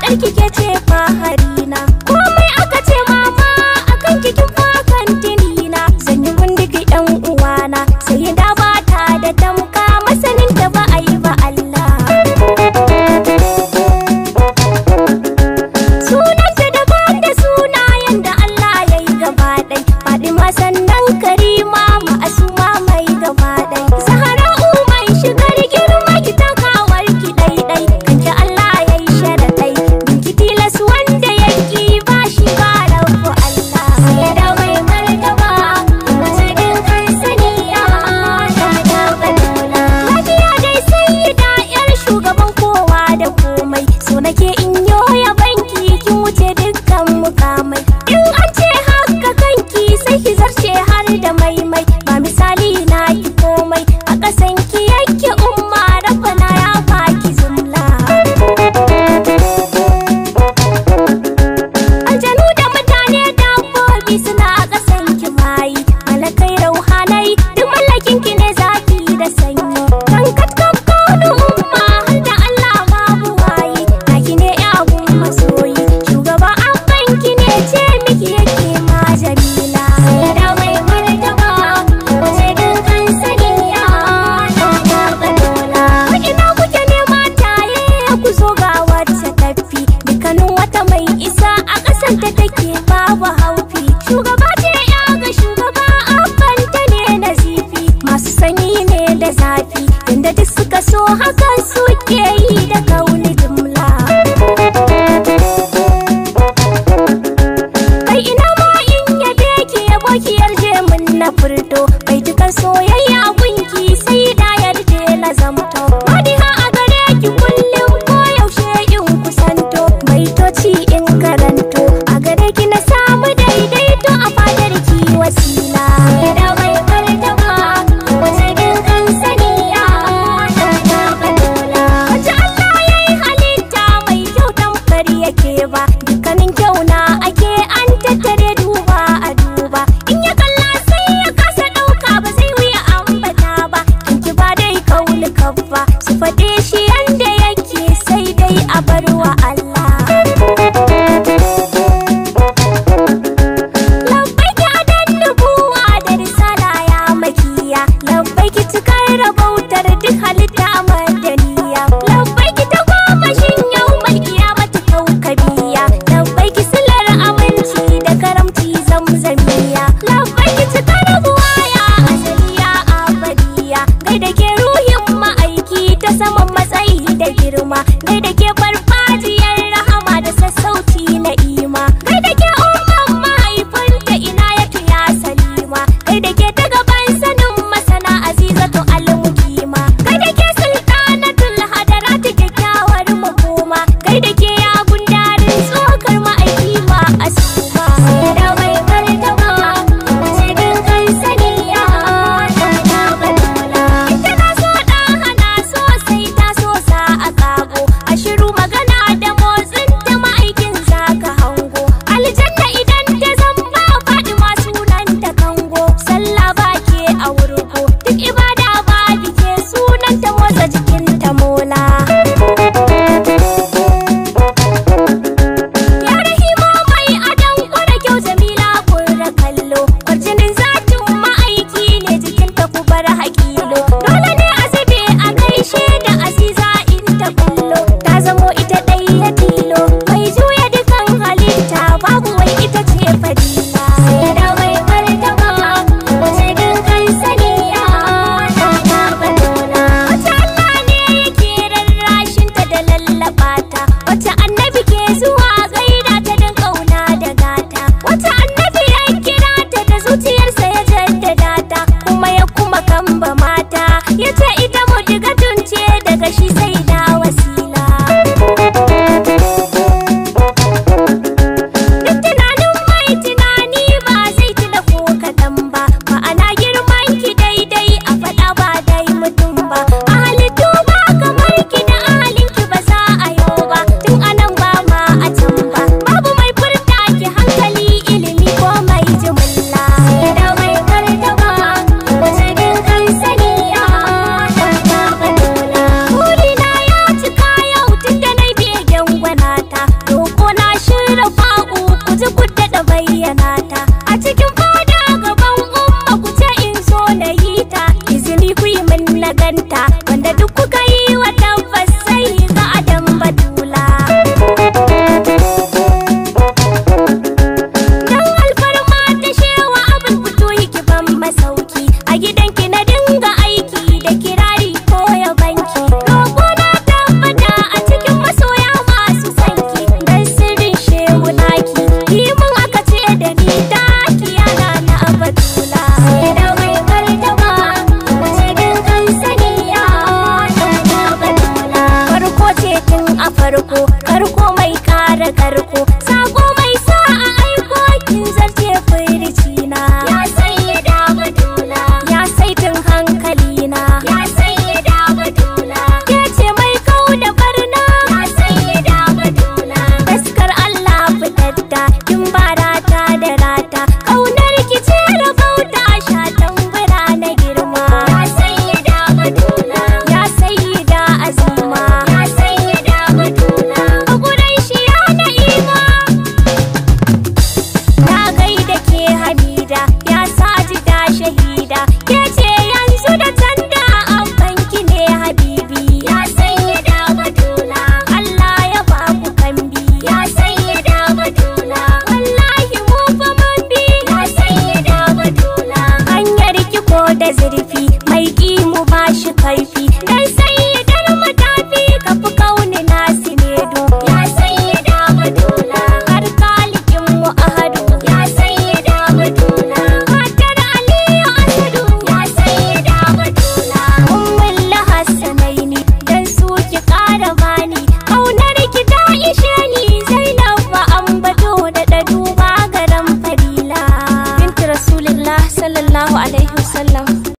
waƙar kike ce faharina. Komai aka ce mama akan kikin fakan tinina. Zan yi bindigi ɗan uwana sai da ba ta da tamka masanin da ba a yi ba Allah. Sunanta daban da sunayen da Allah ya yi gaba ɗai. Fadima sannan Karima ma'asuma mai gaba ɗai. Zahra'u mai shigar girma ki takawar ki ɗaiɗai. Kanki Allah ya yi sharaɗai. Binki tilas wanda ya ki ba shi ba rabu Allah. Sai da mai martaba mace ɗin kan saniya ta da balola. Lafiya dai sai da ƴar shugaban kowa da komai. So nake in yo ya banki kin wuce dukkan mukamai. In an ce haka kanki sai ki zarce har da maimai. Ba misali na ki komai a ƙasan ki yake umma rabbana ya baki zumla. Aljanu da mutane dabbobi suna a ƙasan ki bayi. Malakai rauhanai duk mallakin ki ne zafi da sanyi. Kan katkakonu umma har da Allah babu wayi. Naki ne yagun masoyi shugaba abban ki ne ce miki yake ma jamila. Sai da mai martaba mace ɗin kan saniya ta da balola. Ina kuke ne mataye ku zo ga wata tafi. Dukkanin wata mai isa a ƙasan ta take babu haufi. Shugaba ce ya ga shugaba abban ta ne na zifi. Masu sanyi ne da zafi inda duk suka so hakan suke yi da kauni jumla. Kai ina ma in yabe ki yabo ki yarje mun na furto. Bai dukan soyayya gunki sai da yarje na zamto. Madiha a gare ki kullum ko yaushe in kusanto. Baitoci in karanto a gare ki na samu daidaito a fadar ki wasila. Sai da mai martaba mace ɗin kan saniya ta da balola. Wace Allah ya yi halitta mai kyau tamkar yake ba. Dukkanin kyau na ake an tattare duba a duba. In ya kalla sai ya kasa ɗauka ba zai wuya ambata ba. Kinki ba dai kauli kabba su faɗe shi yanda yake sai dai a bar wa Allah. Labbaiki adan nubuwa da risala ya makiya. Labbaiki cikar rabautar duk halitta madaniya. Labbaiki ta gomashin yau malkiya mata kaukabiya. karko mai kara karko, sako mai sa a aiko kin zarce firicina. Ya sayyida Batula, ya saitin hankalina. Ya sayyida Batula, ke ce mai kau da barna. Ya sayyida Batula, taskar Allah fitatta kin barata da rata, kaunar ki ce rabauta sha tambura na girma. Ya sayyida Batula, ya sayyida Azima. Ya sayyida Batula, a gurin shi ya na'ima. Na gaida ke Hamida, ya sajida shahida, ke ce yanzu da tanda abbanki ne Habibi. Ya sayyida Batula, Allah ya ba ku kambi. Ya sayyida Batula, wallahi mu fa mun bi. Ya sayyida Batula, hanyar ki ko da zurfi mai ki mu ba shi kaifi.